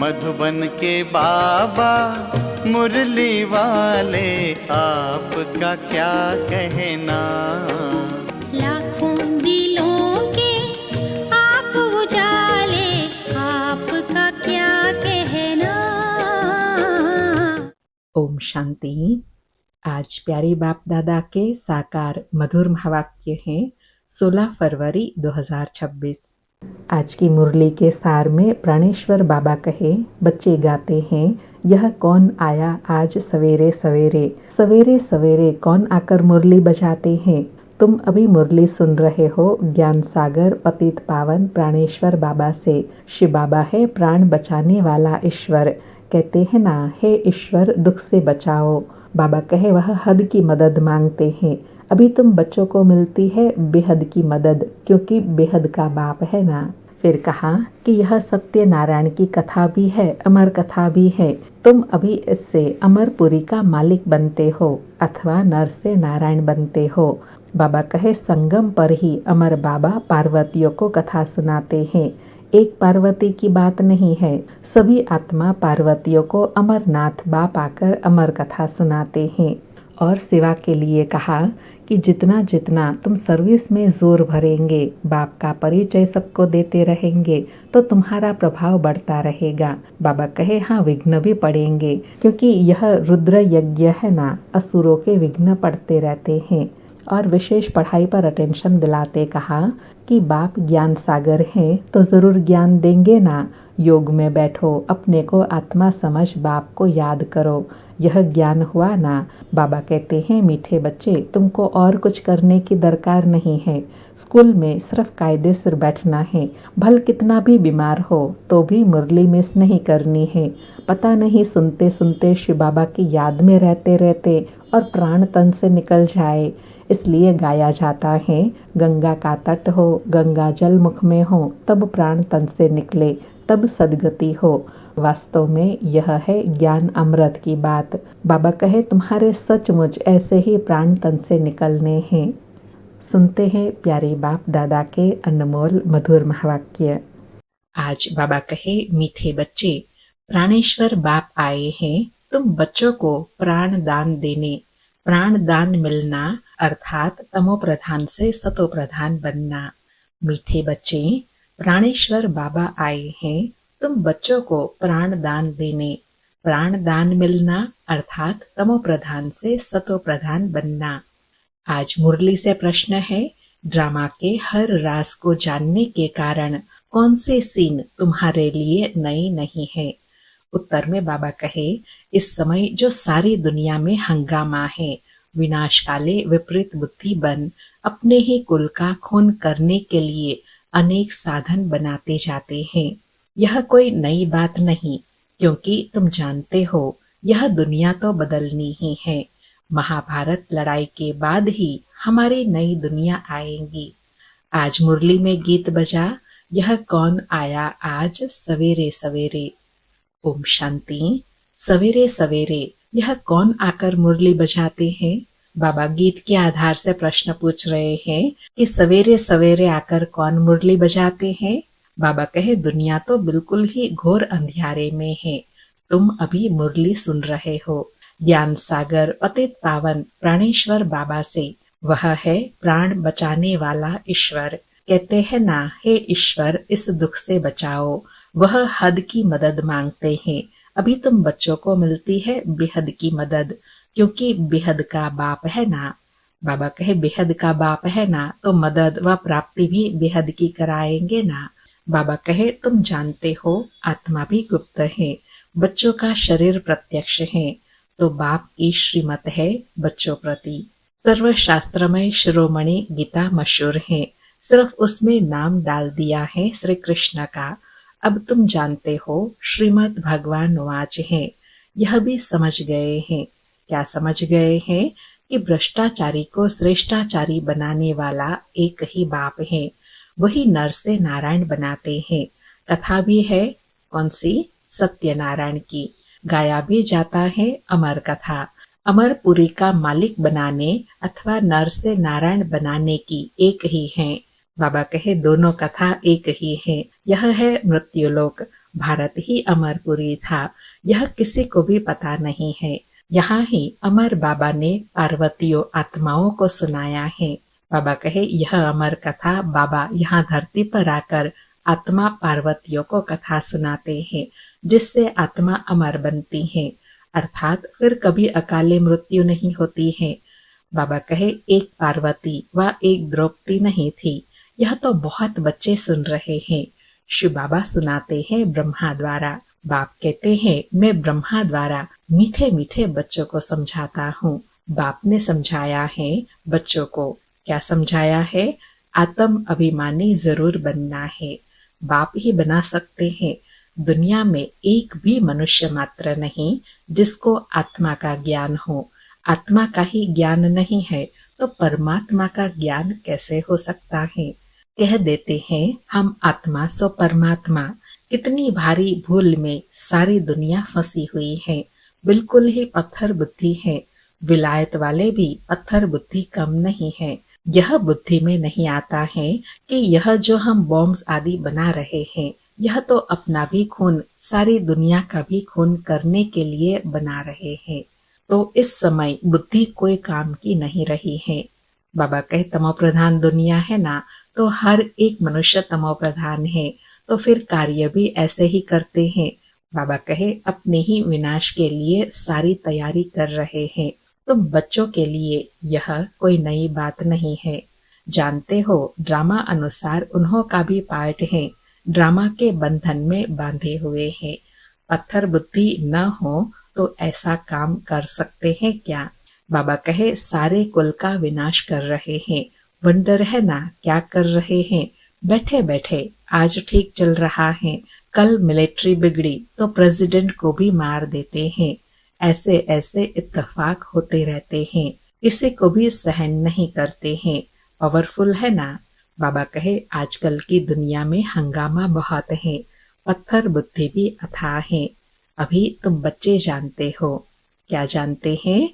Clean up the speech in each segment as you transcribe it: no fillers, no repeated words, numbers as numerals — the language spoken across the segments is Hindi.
मधुबन के बाबा मुरली वाले, आपका क्या कहना। लाखों दिलों के आप उजाले, आपका क्या कहना। ओम शांति। आज प्यारे बाप दादा के साकार मधुर महावाक्य हैं 16 फरवरी 2026। आज की मुरली के सार में प्राणेश्वर बाबा कहे, बच्चे गाते हैं, यह कौन आया आज सवेरे सवेरे। सवेरे सवेरे कौन आकर मुरली बजाते हैं। तुम अभी मुरली सुन रहे हो ज्ञान सागर पतित पावन प्राणेश्वर बाबा से। शिव बाबा है प्राण बचाने वाला ईश्वर। कहते हैं ना, हे ईश्वर दुख से बचाओ। बाबा कहे वह हद की मदद मांगते हैं। अभी तुम बच्चों को मिलती है बेहद की मदद, क्योंकि बेहद का बाप है ना। फिर कहा कि यह सत्य नारायण की कथा भी है, अमर कथा भी है। तुम अभी इससे अमरपुरी का मालिक बनते हो अथवा नर से नारायण बनते हो। बाबा कहे संगम पर ही अमर बाबा पार्वतियों को कथा सुनाते हैं। एक पार्वती की बात नहीं है, सभी आत्मा पार्वतियों को अमरनाथ बाप आकर अमर कथा सुनाते हैं। और सेवा के लिए कहा कि जितना जितना तुम सर्विस में जोर भरेंगे, बाप का परिचय सबको देते रहेंगे, तो तुम्हारा प्रभाव बढ़ता रहेगा। बाबा कहे हाँ, विघ्न भी पड़ेंगे, क्योंकि यह रुद्र यज्ञ है ना, असुरों के विघ्न पड़ते रहते हैं। और विशेष पढ़ाई पर अटेंशन दिलाते कहा कि बाप ज्ञान सागर हैं, तो ज़रूर ज्ञान देंगे ना। योग में बैठो, अपने को आत्मा समझ बाप को याद करो, यह ज्ञान हुआ ना। बाबा कहते हैं मीठे बच्चे, तुमको और कुछ करने की दरकार नहीं है। स्कूल में सिर्फ कायदे से बैठना है। भल कितना भी बीमार हो तो भी मुरली मिस नहीं करनी है। पता नहीं सुनते सुनते शिव बाबा की याद में रहते रहते और प्राण तन से निकल जाए। इसलिए गाया जाता है, गंगा का तट हो, गंगा जल मुख में हो, तब प्राण तन से निकले, तब सदगति हो। वास्तव में यह है ज्ञान अमृत की बात। बाबा कहे तुम्हारे सचमुच ऐसे ही प्राण तन से निकलने हैं। सुनते हैं प्यारे बाप दादा के अनमोल मधुर महावाक्य। आज बाबा कहे मीठे बच्चे, प्राणेश्वर बाप आए हैं तुम बच्चों को प्राण दान देने। प्राण दान मिलना अर्थात तमो प्रधान से सतो प्रधान बनना। मीठे बच्चे, प्राणेश्वर बाबा आए हैं तुम बच्चों को प्राण दान देने। प्राण दान मिलना अर्थात तमो प्रधान से सतो प्रधान बनना। आज मुरली से प्रश्न है, ड्रामा के हर राज को जानने के कारण कौन से सीन तुम्हारे लिए नए नहीं है। उत्तर में बाबा कहे, इस समय जो सारी दुनिया में हंगामा है, विनाश काले विपरीत बुद्धि बन अपने ही कुल का खून करने के लिए अनेक साधन बनाते जाते हैं। यह कोई नई बात नहीं, क्योंकि तुम जानते हो यह दुनिया तो बदलनी ही है। महाभारत लड़ाई के बाद ही हमारी नई दुनिया आएगी। आज मुरली में गीत बजा, यह कौन आया आज सवेरे सवेरे। ओम शांति। सवेरे सवेरे यह कौन आकर मुरली बजाते हैं। बाबा गीत के आधार से प्रश्न पूछ रहे हैं कि सवेरे सवेरे आकर कौन मुरली बजाते हैं। बाबा कहे दुनिया तो बिल्कुल ही घोर अंधियारे में है। तुम अभी मुरली सुन रहे हो ज्ञान सागर पतित पावन प्राणेश्वर बाबा से। वह है प्राण बचाने वाला ईश्वर। कहते हैं ना, हे ईश्वर इस दुख से बचाओ। वह हद की मदद मांगते हैं। अभी तुम बच्चों को मिलती है बेहद की मदद, क्योंकि बेहद का बाप है ना। बाबा कहे बेहद का बाप है ना, तो मदद व प्राप्ति भी बेहद की कराएंगे ना। बाबा कहे तुम जानते हो आत्मा भी गुप्त है, बच्चों का शरीर प्रत्यक्ष है, तो बाप की श्रीमत है बच्चों प्रति। सर्वशास्त्रमय शिरोमणि गीता मशहूर है, सिर्फ उसमें नाम डाल दिया है श्री कृष्ण का। अब तुम जानते हो श्रीमद् भगवान वाच है। यह भी समझ गए हैं। क्या समझ गए हैं कि भ्रष्टाचारी को श्रेष्ठाचारी बनाने वाला एक ही बाप है। वही नर से नारायण बनाते हैं। कथा भी है कौन सी, सत्यनारायण की। गाया भी जाता है अमर कथा। अमरपुरी का मालिक बनाने अथवा नर से नारायण बनाने की एक ही है। बाबा कहे दोनों कथा एक ही है। यह है मृत्युलोक भारत ही अमरपुरी था, यह किसी को भी पता नहीं है। यहाँ ही अमर बाबा ने पार्वतियों आत्माओं को सुनाया है। बाबा कहे यह अमर कथा बाबा यहाँ धरती पर आकर आत्मा पार्वतियों को कथा सुनाते हैं, जिससे आत्मा अमर बनती है, अर्थात फिर कभी अकाले मृत्यु नहीं होती है। बाबा कहे एक पार्वती व एक द्रौपदी नहीं थी, यह तो बहुत बच्चे सुन रहे हैं। शिव बाबा सुनाते हैं ब्रह्मा द्वारा। बाप कहते हैं मैं ब्रह्मा द्वारा मीठे मीठे बच्चों को समझाता हूँ। बाप ने समझाया है बच्चों को। क्या समझाया है? आत्म अभिमानी जरूर बनना है। बाप ही बना सकते हैं। दुनिया में एक भी मनुष्य मात्र नहीं जिसको आत्मा का ज्ञान हो। आत्मा का ही ज्ञान नहीं है तो परमात्मा का ज्ञान कैसे हो सकता है? कह देते हैं हम आत्मा सो परमात्मा। कितनी भारी भूल में सारी दुनिया फंसी हुई है। बिल्कुल ही पत्थर बुद्धि है। विलायत वाले भी पत्थर बुद्धि कम नहीं है। यह बुद्धि में नहीं आता है कि यह जो हम बॉम्ब्स आदि बना रहे हैं, यह तो अपना भी खून, सारी दुनिया का भी खून करने के लिए बना रहे हैं। तो इस समय बुद्धि कोई काम की नहीं रही है। बाबा कहे तमो प्रधान दुनिया है ना, तो हर एक मनुष्य तमो प्रधान है, तो फिर कार्य भी ऐसे ही करते हैं। बाबा कहे अपने ही विनाश के लिए सारी तैयारी कर रहे हैं। तो बच्चों के लिए यह कोई नई बात नहीं है। जानते हो ड्रामा अनुसार उन्हों का भी पार्ट है। ड्रामा के बंधन में बांधे हुए हैं। पत्थर बुद्धि न हो तो ऐसा काम कर सकते हैं क्या? बाबा कहे सारे कुल का विनाश कर रहे हैं। वंडर है ना क्या कर रहे हैं? बैठे बैठे आज ठीक चल रहा है, कल मिलिट्री बिगड़ी तो प्रेसिडेंट को भी मार देते हैं। ऐसे ऐसे इत्तेफाक होते रहते हैं। किसी को भी सहन नहीं करते हैं। पावरफुल है ना। बाबा कहे आजकल की दुनिया में हंगामा बहुत है। पत्थर बुद्धि भी अथाह है। अभी तुम बच्चे जानते हो। क्या जानते हैं?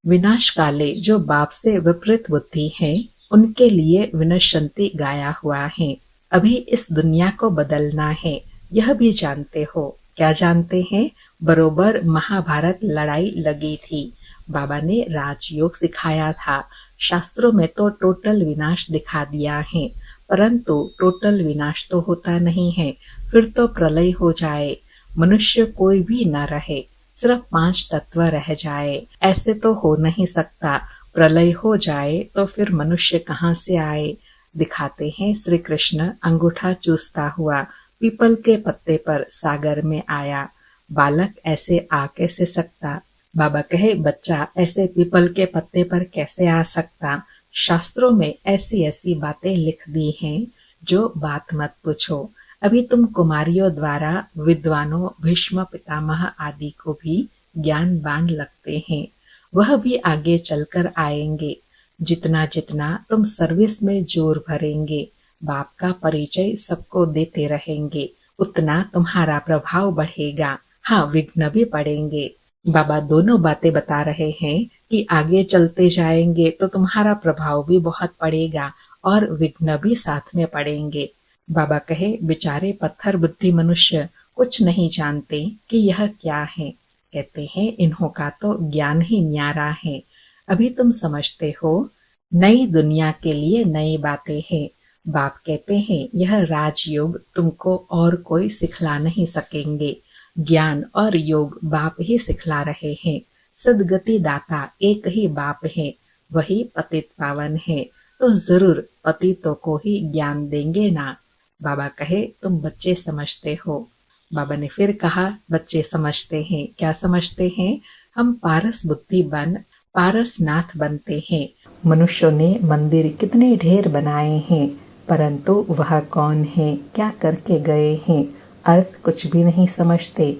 विनाश काले जो बाप से विपरीत बुद्धि है, उनके लिए विनश्यंती गाया हुआ है। अभी इस दुनिया को बदलना है, यह भी जानते हो। क्या जानते हैं? बरोबर महाभारत लड़ाई लगी थी। बाबा ने राजयोग सिखाया था। शास्त्रों में तो टोटल विनाश दिखा दिया है, परंतु टोटल विनाश तो होता नहीं है। फिर तो प्रलय हो जाए, मनुष्य कोई भी न रहे, सिर्फ 5 तत्व रह जाए। ऐसे तो हो नहीं सकता। प्रलय हो जाए तो फिर मनुष्य कहाँ से आए? दिखाते हैं श्री कृष्ण अंगूठा चूसता हुआ पीपल के पत्ते पर सागर में आया। बालक ऐसे आ कैसे सकता? बाबा कहे बच्चा ऐसे पीपल के पत्ते पर कैसे आ सकता? शास्त्रों में ऐसी ऐसी बातें लिख दी हैं जो बात मत पूछो। अभी तुम कुमारियों द्वारा विद्वानों भीष्म पितामह आदि को भी ज्ञान बांध लगते हैं। वह भी आगे चलकर आएंगे। जितना जितना तुम सर्विस में जोर भरेंगे, बाप का परिचय सबको देते रहेंगे, उतना तुम्हारा प्रभाव बढ़ेगा। हाँ, विघ्न भी पड़ेंगे। बाबा दोनों बातें बता रहे हैं कि आगे चलते जाएंगे तो तुम्हारा प्रभाव भी बहुत पड़ेगा और विघ्न भी साथ में पड़ेंगे। बाबा कहे बेचारे पत्थर बुद्धि मनुष्य कुछ नहीं जानते कि यह क्या है। कहते हैं इन्हों का तो ज्ञान ही न्यारा है। अभी तुम समझते हो। नई दुनिया के लिए नई बातें हैं। बाप कहते हैं यह राजयोग तुमको और कोई सिखला नहीं सकेंगे। ज्ञान और योग बाप ही सिखला रहे हैं। सदगति दाता एक ही बाप है, वही पतित पावन है, तो जरूर पतितों को ही ज्ञान देंगे ना। बाबा कहे तुम बच्चे समझते हो। बाबा ने फिर कहा बच्चे समझते हैं। क्या समझते हैं? हम पारस बुद्धि बन पारसनाथ बनते हैं। मनुष्यों ने मंदिर कितने ढेर बनाए हैं, परंतु वह कौन है, क्या करके गए हैं, अर्थ कुछ भी नहीं समझते।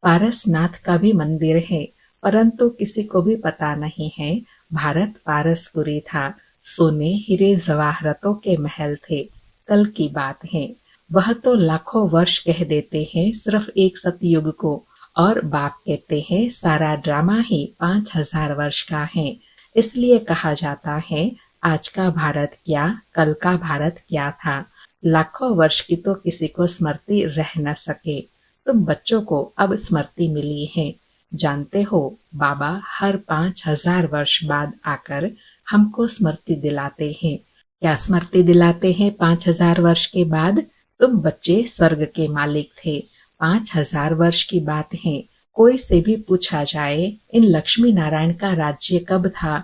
पारसनाथ का भी मंदिर है, परंतु किसी को भी पता नहीं है। भारत पारसपुरी था। सोने हीरे जवाहरतों के महल थे। कल की बात है। वह तो लाखों वर्ष कह देते हैं सिर्फ एक सतयुग को, और बाप कहते हैं सारा ड्रामा ही 5000 वर्ष का है। इसलिए कहा जाता है आज का भारत क्या, कल का भारत क्या था। लाखों वर्ष की तो किसी को स्मृति रह न सके, तुम बच्चों को अब स्मृति मिली है। जानते हो, बाबा हर 5000 वर्ष बाद आकर हमको स्मृति दिलाते हैं। क्या स्मृति दिलाते हैं 5000 वर्ष के बाद? तुम बच्चे स्वर्ग के मालिक थे। 5000 वर्ष की बात है। कोई से भी पूछा जाए, इन लक्ष्मी नारायण का राज्य कब था,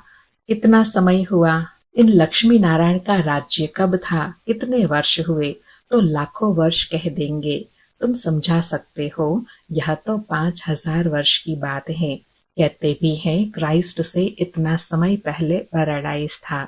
कितना समय हुआ, इन लक्ष्मी नारायण का राज्य कब था, कितने वर्ष हुए, तो लाखों वर्ष कह देंगे। तुम समझा सकते हो, यह तो 5000 वर्ष की बात है। कहते भी हैं क्राइस्ट से इतना समय पहले पैराडाइज था।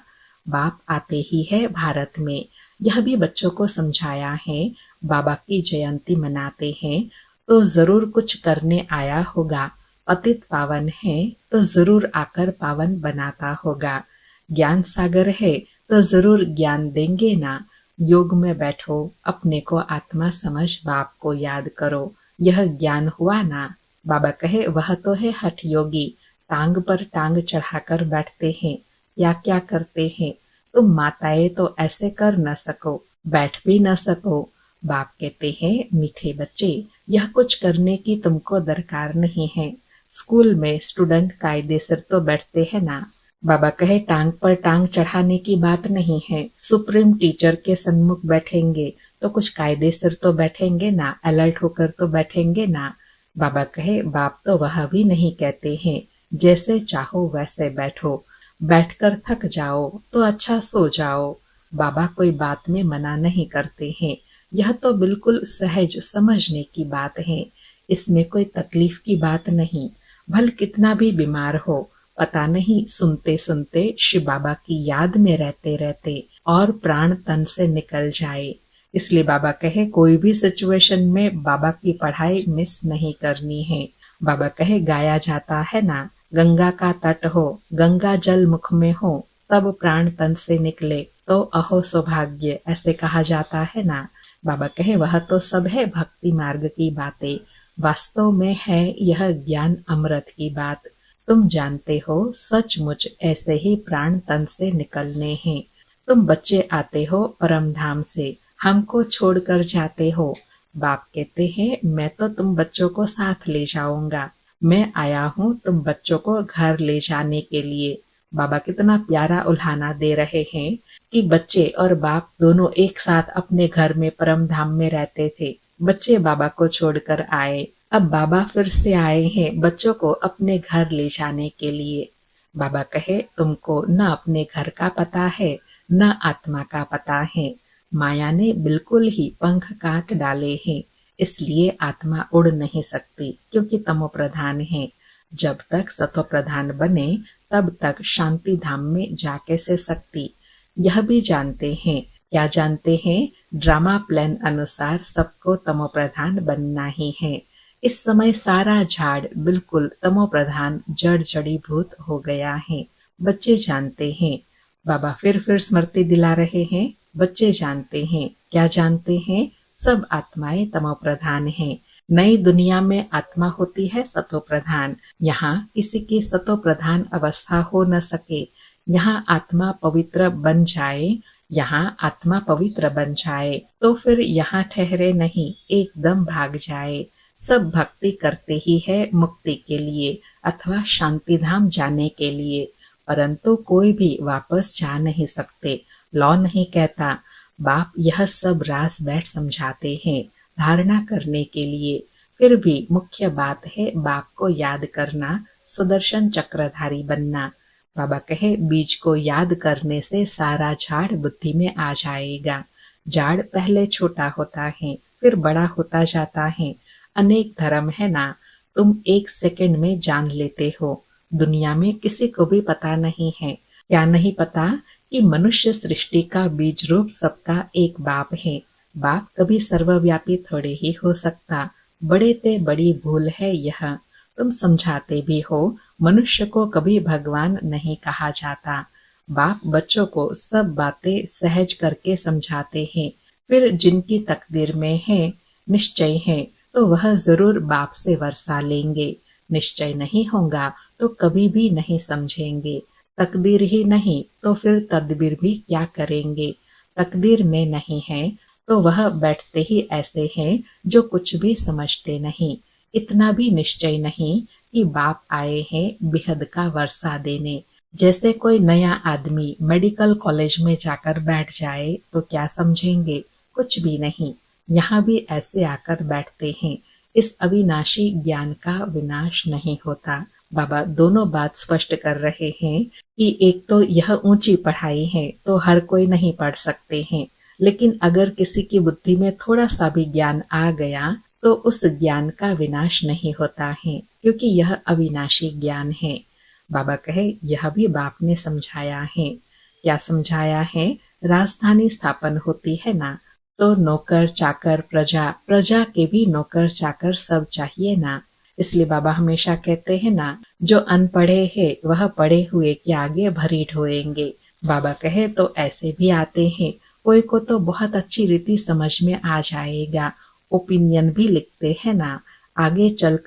बाप आते ही है भारत में। यह भी बच्चों को समझाया है। बाबा की जयंती मनाते हैं तो जरूर कुछ करने आया होगा। पतित पावन है तो जरूर आकर पावन बनाता होगा। ज्ञान सागर है तो जरूर ज्ञान देंगे ना। योग में बैठो, अपने को आत्मा समझ बाप को याद करो, यह ज्ञान हुआ ना। बाबा कहे वह तो है हठ योगी, टांग पर टांग चढ़ाकर बैठते हैं। क्या क्या करते हैं। तुम माताएं तो ऐसे कर न सको, बैठ भी न सको। बाप कहते हैं मीठे बच्चे, यह कुछ करने की तुमको दरकार नहीं है। स्कूल में स्टूडेंट कायदे से तो बैठते हैं ना। बाबा कहे टांग पर टांग चढ़ाने की बात नहीं है। सुप्रीम टीचर के सन्मुख बैठेंगे तो कुछ कायदे से तो बैठेंगे ना, अलर्ट होकर तो बैठेंगे ना। बाबा कहे बाप तो वह भी नहीं कहते हैं, जैसे चाहो वैसे बैठो, बैठकर थक जाओ तो अच्छा सो जाओ। बाबा कोई बात में मना नहीं करते हैं। यह तो बिल्कुल सहज समझने की बात है। इसमें कोई तकलीफ की बात नहीं। भल कितना भी बीमार हो, पता नहीं सुनते सुनते शिव बाबा की याद में रहते रहते और प्राण तन से निकल जाए। इसलिए बाबा कहे कोई भी सिचुएशन में बाबा की पढ़ाई मिस नहीं करनी है। बाबा कहे गाया जाता है ना, गंगा का तट हो, गंगा जल मुख में हो, तब प्राण तन से निकले तो अहो सौभाग्य, ऐसे कहा जाता है ना। बाबा कहे वह तो सब है भक्ति मार्ग की बातें, वास्तव में है यह ज्ञान अमृत की बात। तुम जानते हो सचमुच ऐसे ही प्राण तन से निकलने हैं। तुम बच्चे आते हो परम धाम से, हमको छोड़कर जाते हो। बाप कहते हैं मैं तो तुम बच्चों को साथ ले जाऊंगा। मैं आया हूँ तुम बच्चों को घर ले जाने के लिए। बाबा कितना प्यारा उल्हाना दे रहे हैं कि बच्चे और बाप दोनों एक साथ अपने घर में परम धाम में रहते थे। बच्चे बाबा को छोड़कर आए, अब बाबा फिर से आए हैं बच्चों को अपने घर ले जाने के लिए। बाबा कहे तुमको न अपने घर का पता है न आत्मा का पता है। माया ने बिल्कुल ही पंख काट डाले हैं, इसलिए आत्मा उड़ नहीं सकती क्योंकि तमो प्रधान है। जब तक सतो प्रधान बने तब तक शांति धाम में जा कैसे सकती। यह भी जानते हैं। क्या जानते हैं? ड्रामा प्लान अनुसार सबको तमो प्रधान बनना ही है। इस समय सारा झाड़ बिल्कुल तमो प्रधान जड़ जड़ीभूत हो गया है। बच्चे जानते हैं। बाबा फिर स्मृति दिला रहे हैं। बच्चे जानते हैं। क्या जानते हैं? सब आत्माएं तमो प्रधान हैं। नई दुनिया में आत्मा होती है सतो प्रधान। यहाँ किसी की सतो प्रधान अवस्था हो न सके। यहाँ आत्मा पवित्र बन जाए, यहाँ आत्मा पवित्र बन जाए तो फिर यहाँ ठहरे नहीं, एकदम भाग जाए। सब भक्ति करते ही है मुक्ति के लिए अथवा शांति धाम जाने के लिए, परंतु कोई भी वापस जा नहीं सकते। लॉ नहीं कहता। बाप यह सब रास बैठ समझाते हैं धारणा करने के लिए। फिर भी मुख्य बात है बाप को याद करना, सुदर्शन चक्रधारी बनना। बाबा कहे बीज को याद करने से सारा झाड़ बुद्धि में आ जाएगा। झाड़ पहले छोटा होता है फिर बड़ा होता जाता है। अनेक धर्म है ना, तुम 1 सेकंड में जान लेते हो। दुनिया में किसी को भी पता नहीं है। क्या नहीं पता कि मनुष्य सृष्टि का बीज रूप सबका एक बाप है। बाप कभी सर्वव्यापी थोड़े ही हो सकता। बड़े ते बड़ी भूल है यह। तुम समझाते भी हो मनुष्य को कभी भगवान नहीं कहा जाता। बाप बच्चों को सब बातें सहज करके समझाते हैं। फिर जिनकी तकदीर में है, निश्चय है, तो वह जरूर बाप से वर्षा लेंगे। निश्चय नहीं होगा तो कभी भी नहीं समझेंगे। तकदीर ही नहीं तो फिर तदबीर भी क्या करेंगे। तकदीर में नहीं है तो वह बैठते ही ऐसे हैं जो कुछ भी समझते नहीं, इतना भी निश्चय नहीं कि बाप आए हैं बेहद का वर्षा देने। जैसे कोई नया आदमी मेडिकल कॉलेज में जाकर बैठ जाए तो क्या समझेंगे, कुछ भी नहीं। यहाँ भी ऐसे आकर बैठते हैं। इस अविनाशी ज्ञान का विनाश नहीं होता। बाबा दोनों बात स्पष्ट कर रहे हैं कि एक तो यह ऊंची पढ़ाई है तो हर कोई नहीं पढ़ सकते हैं, लेकिन अगर किसी की बुद्धि में थोड़ा सा भी ज्ञान आ गया तो उस ज्ञान का विनाश नहीं होता है, क्योंकि यह अविनाशी ज्ञान है। बाबा कहे यह भी बाप ने समझाया है। क्या समझाया है? राजधानी स्थापन होती है ना, तो नौकर चाकर प्रजा के भी नौकर चाकर सब चाहिए ना। इसलिए बाबा हमेशा कहते हैं ना, जो अनपढ़े है वह पढ़े हुए के आगे भरी ढोएंगे। बाबा कहे तो ऐसे भी आते हैं, कोई को तो बहुत अच्छी रीति समझ में आ जाएगा, ओपिनियन भी लिखते हैं ना, आगे चल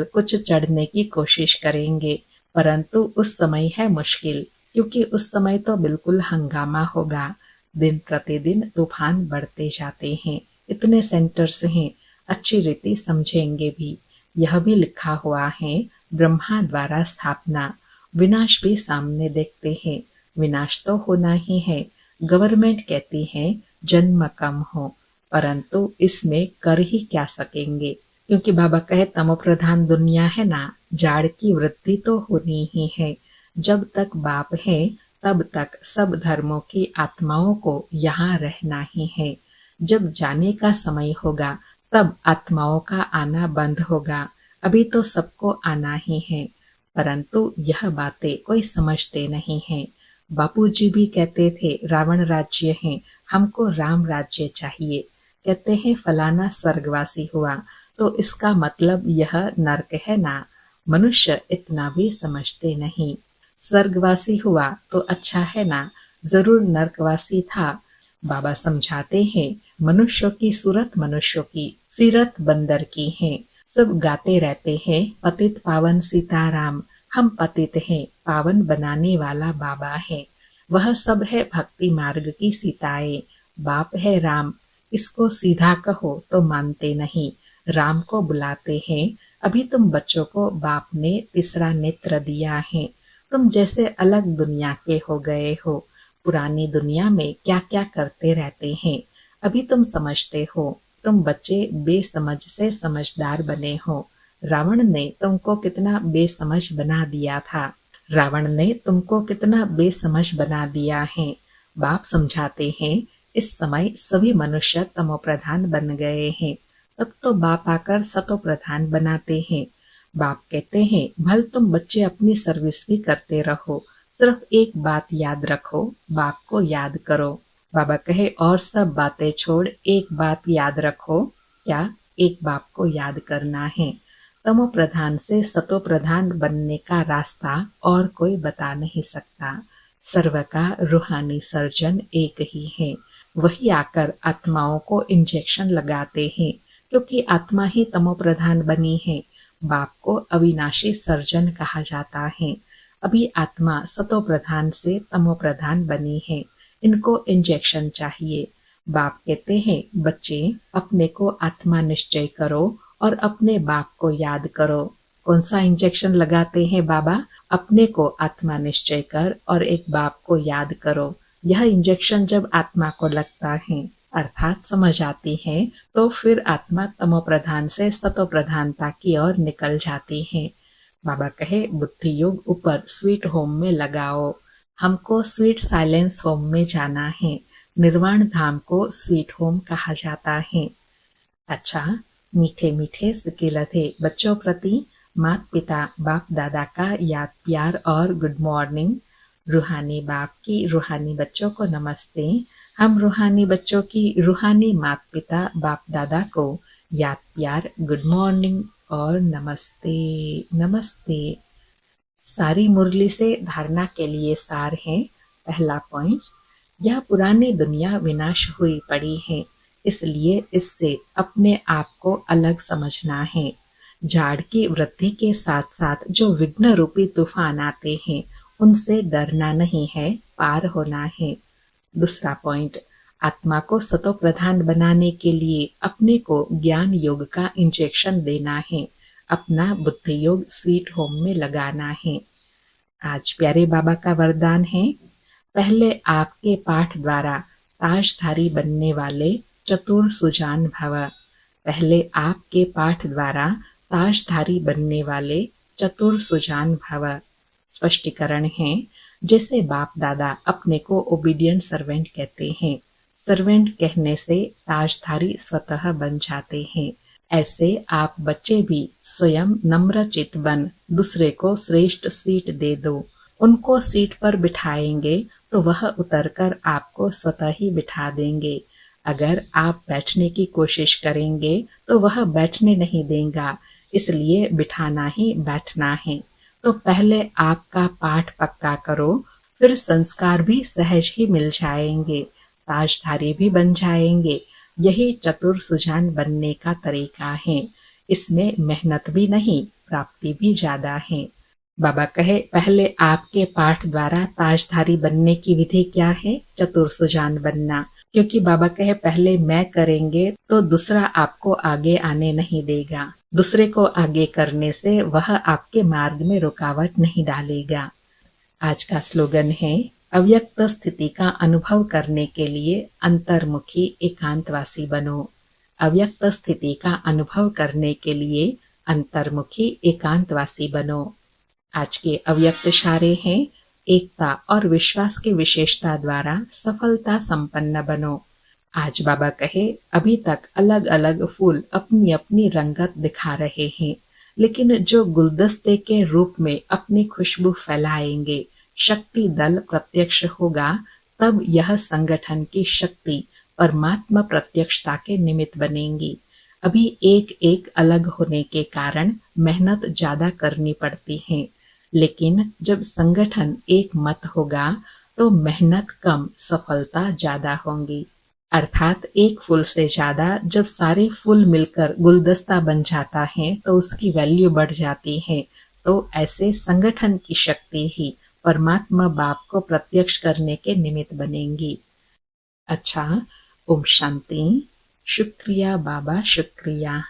कुछ चढ़ने की कोशिश करेंगे, परंतु उस समय है मुश्किल, क्योंकि उस समय तो बिल्कुल हंगामा होगा। दिन प्रतिदिन तूफान बढ़ते जाते हैं, इतने सेंटर्स हैं, अच्छी रीति समझेंगे भी। यह भी लिखा हुआ है, ब्रह्मा द्वारा स्थापना, विनाश भी सामने देखते हैं, विनाश तो होना ही है। गवर्नमेंट कहती है जन्म कम हो, परंतु इसमें कर ही क्या सकेंगे, क्योंकि बाबा कहे तमो प्रधान दुनिया है ना, जाड़ की वृद्धि तो होनी ही है। जब तक बाप है तब तक सब धर्मों की आत्माओं को यहाँ रहना ही है। जब जाने का समय होगा तब आत्माओं का आना बंद होगा। अभी तो सबको आना ही है, परंतु यह बातें कोई समझते नहीं है। बापूजी भी कहते थे रावण राज्य है, हमको राम राज्य चाहिए। कहते हैं फलाना स्वर्गवासी हुआ तो इसका मतलब यह नरक है ना। मनुष्य इतना भी समझते नहीं। स्वर्गवासी हुआ तो अच्छा है ना, जरूर नरकवासी था। बाबा समझाते हैं मनुष्यों की सूरत मनुष्यों की, सीरत बंदर की है। सब गाते रहते हैं पतित पावन सीताराम, हम पतित हैं, पावन बनाने वाला बाबा है। वह सब है भक्ति मार्ग की सीताएं। बाप है राम, इसको सीधा कहो तो मानते नहीं, राम को बुलाते हैं। अभी तुम बच्चों को बाप ने तीसरा नेत्र दिया है, तुम जैसे अलग दुनिया के हो गए हो। पुरानी दुनिया में क्या क्या करते रहते हैं, अभी तुम समझते हो। तुम बच्चे बेसमझ से समझदार बने हो। रावण ने तुमको कितना बेसमझ बना दिया था, रावण ने तुमको कितना बेसमझ बना दिया है। बाप समझाते हैं इस समय सभी मनुष्य तमो प्रधान बन गए हैं, तब तो बाप आकर सतो प्रधान बनाते हैं। बाप कहते हैं भल तुम बच्चे अपनी सर्विस भी करते रहो, सिर्फ एक बात याद रखो, बाप को याद करो। बाबा कहे और सब बातें छोड़ एक बात याद रखो। क्या? एक बाप को याद करना है। तमो प्रधान से सतो प्रधान बनने का रास्ता और कोई बता नहीं सकता। सर्व का रूहानी सर्जन एक ही है, वही आकर आत्माओं को इंजेक्शन लगाते हैं, क्योंकि आत्मा ही तमो प्रधान बनी है। बाप को अविनाशी सर्जन कहा जाता है। अभी आत्मा सतो प्रधान से तमो प्रधान बनी है, इनको इंजेक्शन चाहिए। बाप कहते हैं बच्चे अपने को आत्मा निश्चय करो और अपने बाप को याद करो। कौन सा इंजेक्शन लगाते हैं बाबा? अपने को आत्मा निश्चय कर और एक बाप को याद करो। यह इंजेक्शन जब आत्मा को लगता है, अर्थात समझ आती है, तो फिर आत्मा तमो प्रधान से सतो प्रधानता की ओर निकल जाती है। बाबा कहे बुद्धि योग ऊपर स्वीट होम में लगाओ। हमको स्वीट साइलेंस होम में जाना है। निर्वाण धाम को स्वीट होम कहा जाता है। अच्छा, मीठे मीठे सिकिलथे बच्चों प्रति माता पिता बाप दादा का याद प्यार और गुड मॉर्निंग। रूहानी बाप की रूहानी बच्चों को नमस्ते। हम रूहानी बच्चों की रूहानी माता पिता बाप दादा को याद प्यार गुड मॉर्निंग और नमस्ते नमस्ते। सारी मुरली से धारणा के लिए सार है। पहला पॉइंट, यह पुरानी दुनिया विनाश हुई पड़ी है, इसलिए इससे अपने आप को अलग समझना है। झाड़ की वृद्धि के साथ साथ जो विघ्न रूपी तूफान आते हैं, उनसे डरना नहीं है, पार होना है। दूसरा पॉइंट, आत्मा को सतो प्रधान बनाने के लिए अपने को ज्ञान योग का इंजेक्शन देना है, अपना बुद्धि योग स्वीट होम में लगाना है। आज प्यारे बाबा का वरदान है, पहले आपके पाठ द्वारा ताजधारी बनने वाले चतुर सुजान भव। पहले आपके पाठ द्वारा ताजधारी बनने वाले चतुर सुजान भव। स्पष्टीकरण है, जैसे बाप दादा अपने को ओबीडियंट सर्वेंट कहते हैं, सर्वेंट कहने से ताजधारी स्वतः बन जाते हैं, ऐसे आप बच्चे भी स्वयं नम्र चित बन दूसरे को श्रेष्ठ सीट दे दो। उनको सीट पर बिठाएंगे तो वह उतरकर आपको स्वतः ही बिठा देंगे। अगर आप बैठने की कोशिश करेंगे तो वह बैठने नहीं देगा, इसलिए बिठाना ही बैठना है। तो पहले आपका पाठ पक्का करो, फिर संस्कार भी सहज ही मिल जाएंगे, ताजधारी भी बन जाएंगे। यही चतुर सुजान बनने का तरीका है। इसमें मेहनत भी नहीं, प्राप्ति भी ज्यादा है। बाबा कहे, पहले आपके पाठ द्वारा ताजधारी बनने की विधि क्या है? चतुर सुजान बनना। क्योंकि बाबा कहे, पहले मैं करेंगे तो दूसरा आपको आगे आने नहीं देगा। दूसरे को आगे करने से वह आपके मार्ग में रुकावट नहीं डालेगा। आज का स्लोगन है, अव्यक्त स्थिति का अनुभव करने के लिए अंतर्मुखी एकांतवासी बनो। अव्यक्त स्थिति का अनुभव करने के लिए अंतर्मुखी एकांतवासी बनो। आज के अव्यक्त इशारे हैं, एकता और विश्वास की विशेषता द्वारा सफलता संपन्न बनो। आज बाबा कहे, अभी तक अलग अलग फूल अपनी अपनी रंगत दिखा रहे हैं, लेकिन जो गुलदस्ते के रूप में अपनी खुशबू फैलाएंगे, शक्ति दल प्रत्यक्ष होगा, तब यह संगठन की शक्ति परमात्मा प्रत्यक्षता के निमित्त बनेंगी। अभी एक एक अलग होने के कारण मेहनत ज्यादा करनी पड़ती है, लेकिन जब संगठन एक मत होगा तो मेहनत कम, सफलता ज्यादा होंगी। अर्थात एक फूल से ज्यादा जब सारे फूल मिलकर गुलदस्ता बन जाता है तो उसकी वैल्यू बढ़ जाती है। तो ऐसे संगठन की शक्ति ही परमात्मा बाप को प्रत्यक्ष करने के निमित्त बनेंगी। अच्छा, ओम शांति। शुक्रिया बाबा, शुक्रिया।